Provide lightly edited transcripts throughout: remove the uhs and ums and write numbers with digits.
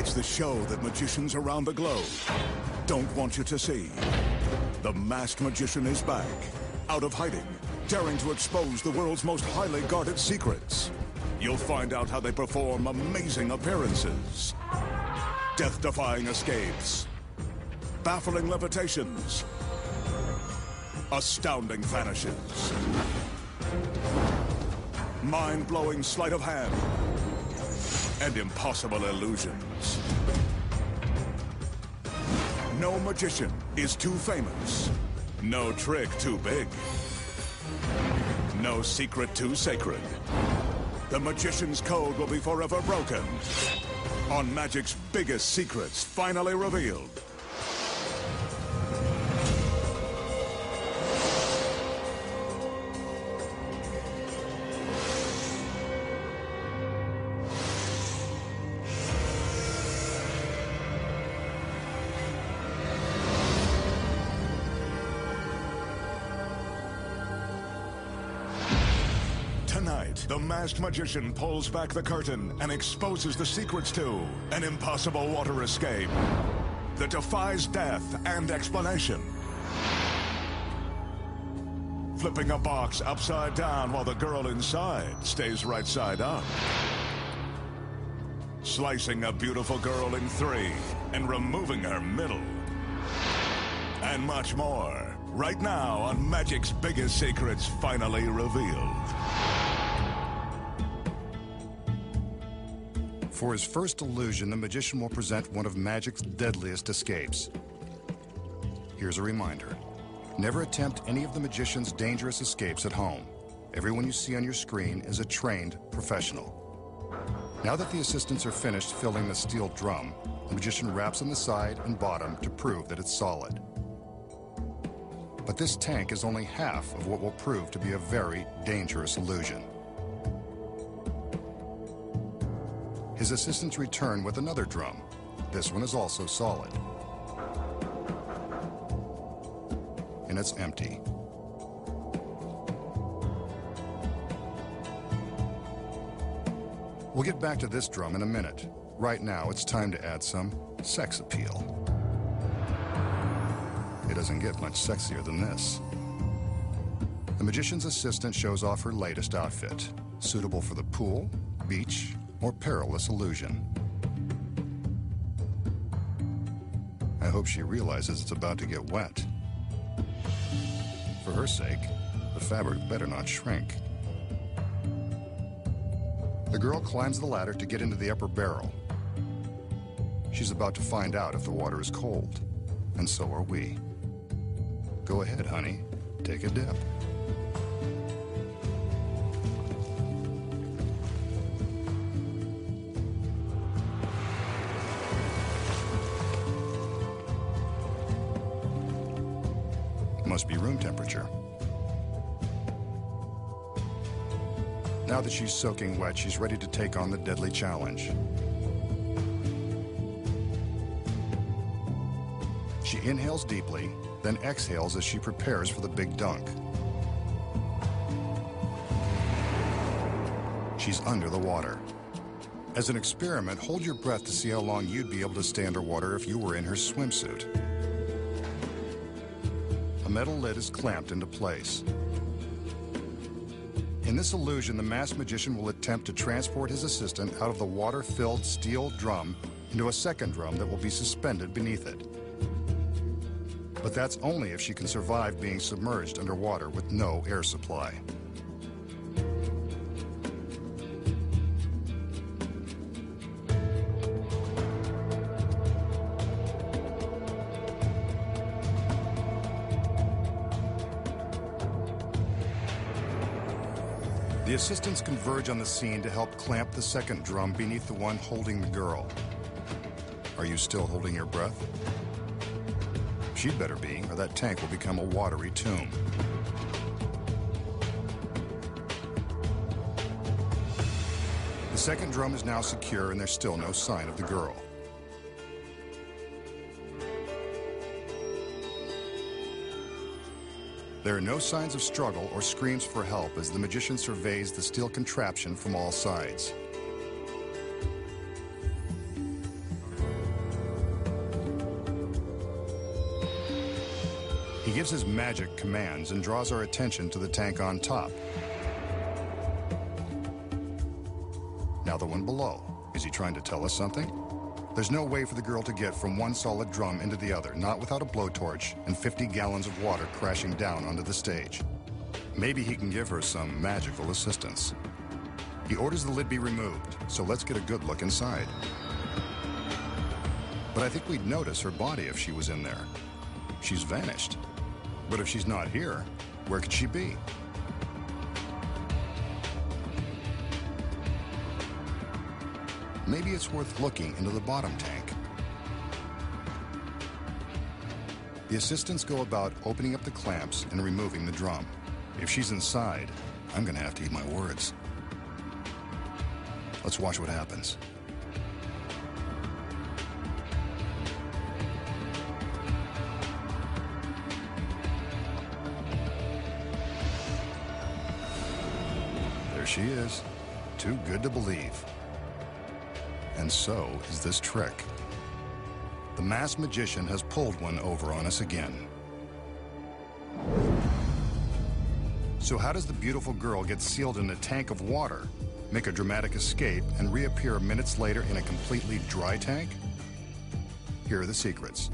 It's the show that magicians around the globe don't want you to see. The masked magician is back, out of hiding, daring to expose the world's most highly guarded secrets. You'll find out how they perform amazing appearances, death-defying escapes, baffling levitations, astounding vanishes, mind-blowing sleight of hand, and impossible illusions. No magician is too famous. No trick too big. No secret too sacred. The magician's code will be forever broken on magic's biggest secrets finally revealed. Tonight, the masked magician pulls back the curtain and exposes the secrets to an impossible water escape that defies death and explanation. Flipping a box upside down while the girl inside stays right side up. Slicing a beautiful girl in three and removing her middle. And much more, right now on Magic's biggest secrets finally revealed. For his first illusion, the magician will present one of Magic's deadliest escapes. Here's a reminder. Never attempt any of the magician's dangerous escapes at home. Everyone you see on your screen is a trained professional. Now that the assistants are finished filling the steel drum, the magician wraps on the side and bottom to prove that it's solid. But this tank is only half of what will prove to be a very dangerous illusion. His assistants return with another drum. This one is also solid. And it's empty. We'll get back to this drum in a minute. Right now, it's time to add some sex appeal. It doesn't get much sexier than this. The magician's assistant shows off her latest outfit, suitable for the pool, beach, or perilous illusion. I hope she realizes it's about to get wet. For her sake, the fabric better not shrink. The girl climbs the ladder to get into the upper barrel. She's about to find out if the water is cold, and so are we. Go ahead, honey. Take a dip. Must be room temperature. Now that she's soaking wet, she's ready to take on the deadly challenge. She inhales deeply, then exhales as she prepares for the big dunk. She's under the water. As an experiment, hold your breath to see how long you'd be able to stay underwater if you were in her swimsuit. A metal lid is clamped into place. In this illusion, the masked magician will attempt to transport his assistant out of the water-filled steel drum into a second drum that will be suspended beneath it. But that's only if she can survive being submerged underwater with no air supply. The assistants converge on the scene to help clamp the second drum beneath the one holding the girl. Are you still holding your breath? She'd better be, or that tank will become a watery tomb. The second drum is now secure, and there's still no sign of the girl. There are no signs of struggle or screams for help as the magician surveys the steel contraption from all sides. gives his magic commands and draws our attention to the tank on top. Now the one below. Is he trying to tell us something? There's no way for the girl to get from one solid drum into the other, not without a blowtorch and 50 gallons of water crashing down onto the stage. Maybe he can give her some magical assistance. He orders the lid be removed, so let's get a good look inside. But I think we'd notice her body if she was in there. She's vanished. But if she's not here, where could she be? Maybe it's worth looking into the bottom tank. The assistants go about opening up the clamps and removing the drum. If she's inside, I'm gonna have to eat my words. Let's watch what happens. There she is, too good to believe. And so is this trick. The masked magician has pulled one over on us again. So how does the beautiful girl get sealed in a tank of water, make a dramatic escape, and reappear minutes later in a completely dry tank? Here are the secrets.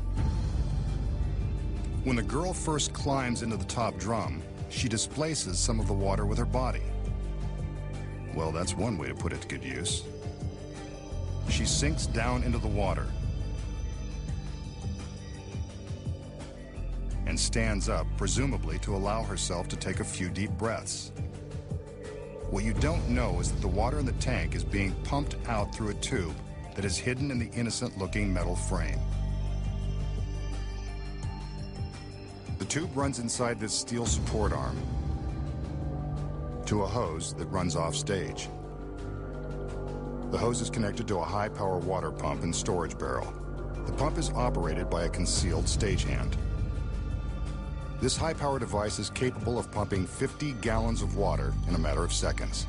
When the girl first climbs into the top drum, she displaces some of the water with her body. Well, that's one way to put it to good use. She sinks down into the water and stands up, presumably to allow herself to take a few deep breaths. What you don't know is that the water in the tank is being pumped out through a tube that is hidden in the innocent-looking metal frame. The tube runs inside this steel support arm to a hose that runs off stage. The hose is connected to a high-power water pump and storage barrel. The pump is operated by a concealed stagehand. This high-power device is capable of pumping 50 gallons of water in a matter of seconds.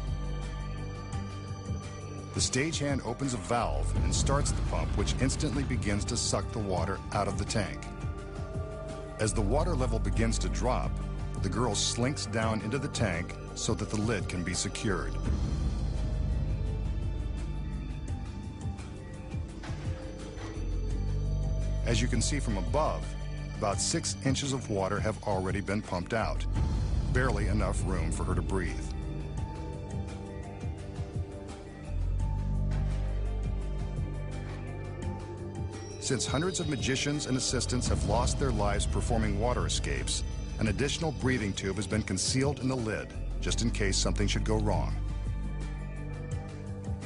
The stagehand opens a valve and starts the pump, which instantly begins to suck the water out of the tank. As the water level begins to drop, the girl slinks down into the tank so that the lid can be secured. As you can see from above, about 6 inches of water have already been pumped out. Barely enough room for her to breathe. Since hundreds of magicians and assistants have lost their lives performing water escapes, an additional breathing tube has been concealed in the lid, just in case something should go wrong.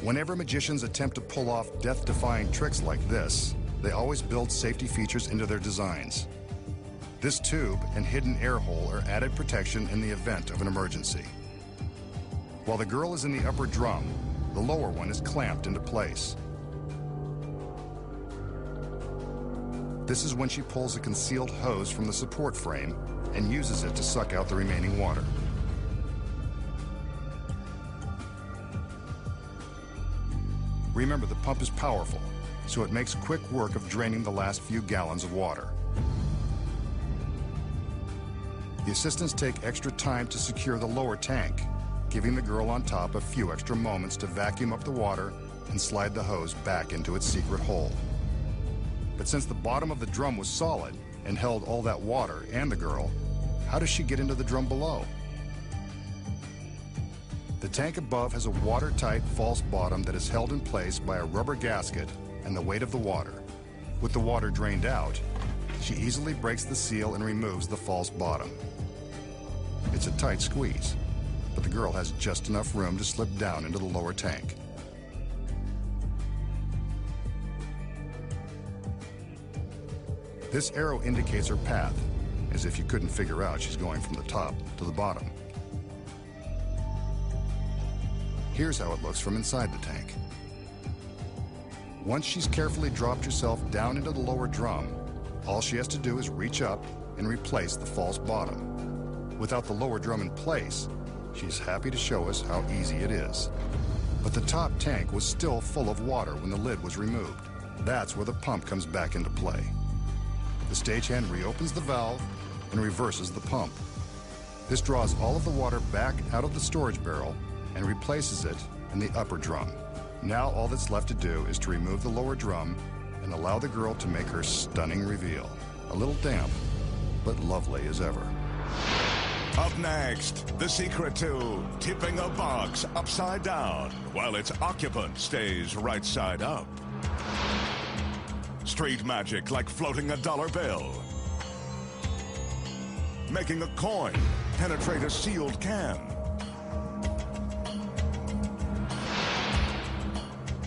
Whenever magicians attempt to pull off death-defying tricks like this, they always build safety features into their designs. This tube and hidden air hole are added protection in the event of an emergency. While the girl is in the upper drum, the lower one is clamped into place. This is when she pulls a concealed hose from the support frame and uses it to suck out the remaining water. Remember, the pump is powerful, so it makes quick work of draining the last few gallons of water. The assistants take extra time to secure the lower tank, giving the girl on top a few extra moments to vacuum up the water and slide the hose back into its secret hole. But since the bottom of the drum was solid and held all that water and the girl, how does she get into the drum below? The tank above has a watertight false bottom that is held in place by a rubber gasket and the weight of the water. With the water drained out, she easily breaks the seal and removes the false bottom. It's a tight squeeze, but the girl has just enough room to slip down into the lower tank. This arrow indicates her path, as if you couldn't figure out she's going from the top to the bottom. Here's how it looks from inside the tank. Once she's carefully dropped herself down into the lower drum, all she has to do is reach up and replace the false bottom. Without the lower drum in place, she's happy to show us how easy it is. But the top tank was still full of water when the lid was removed. That's where the pump comes back into play. The stagehand reopens the valve and reverses the pump. This draws all of the water back out of the storage barrel and replaces it in the upper drum. Now all that's left to do is to remove the lower drum and allow the girl to make her stunning reveal. A little damp, but lovely as ever. Up next, the secret to tipping a box upside down while its occupant stays right side up. Street magic like floating a dollar bill. Making a coin penetrate a sealed can.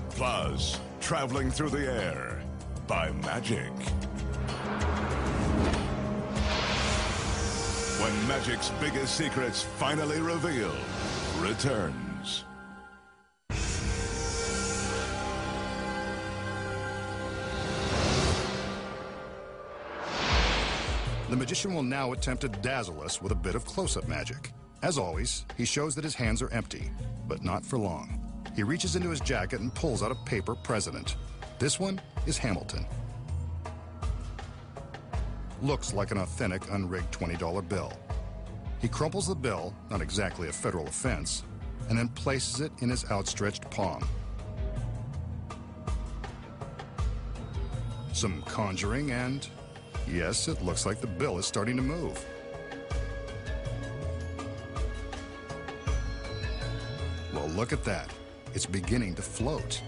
Plus, traveling through the air by magic. When magic's biggest secrets finally reveal, returns. The magician will now attempt to dazzle us with a bit of close-up magic. As always, he shows that his hands are empty, but not for long. He reaches into his jacket and pulls out a paper president. This one is Hamilton. Looks like an authentic, unrigged $20 bill. He crumples the bill, not exactly a federal offense, and then places it in his outstretched palm. Some conjuring and, yes, it looks like the bill is starting to move. Well, look at that. It's beginning to float.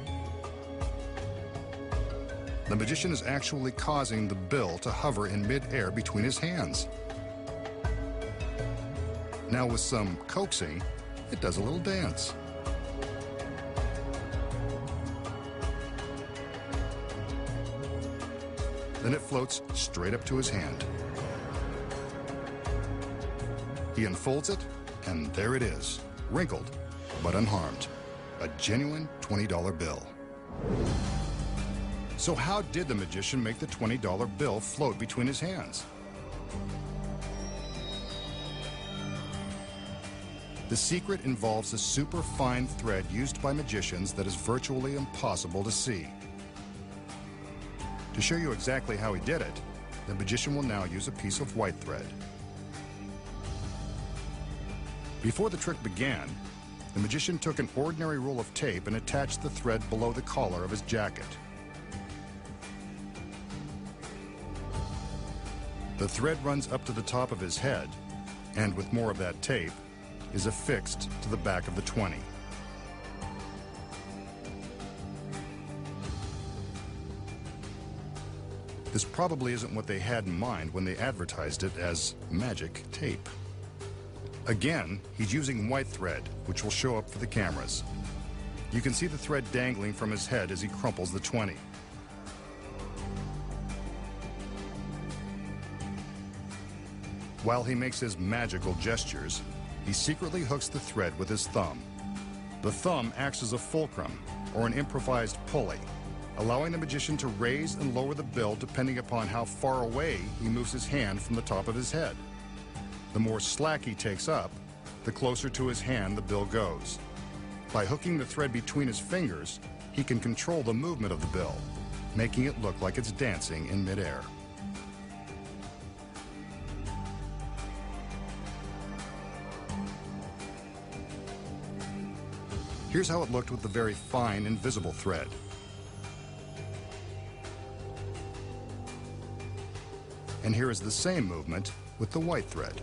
The magician is actually causing the bill to hover in mid-air between his hands. Now with some coaxing, it does a little dance. Then it floats straight up to his hand. He unfolds it, and there it is, wrinkled but unharmed. A genuine $20 bill. So how did the magician make the $20 bill float between his hands? The secret involves a super fine thread used by magicians that is virtually impossible to see. To show you exactly how he did it, the magician will now use a piece of white thread. Before the trick began, the magician took an ordinary roll of tape and attached the thread below the collar of his jacket. The thread runs up to the top of his head, and with more of that tape, is affixed to the back of the 20. This probably isn't what they had in mind when they advertised it as magic tape. Again, he's using white thread, which will show up for the cameras. You can see the thread dangling from his head as he crumples the 20. While he makes his magical gestures, he secretly hooks the thread with his thumb. The thumb acts as a fulcrum, or an improvised pulley, allowing the magician to raise and lower the bill depending upon how far away he moves his hand from the top of his head. The more slack he takes up, the closer to his hand the bill goes. By hooking the thread between his fingers, he can control the movement of the bill, making it look like it's dancing in midair. Here's how it looked with the very fine, invisible thread. And here is the same movement with the white thread.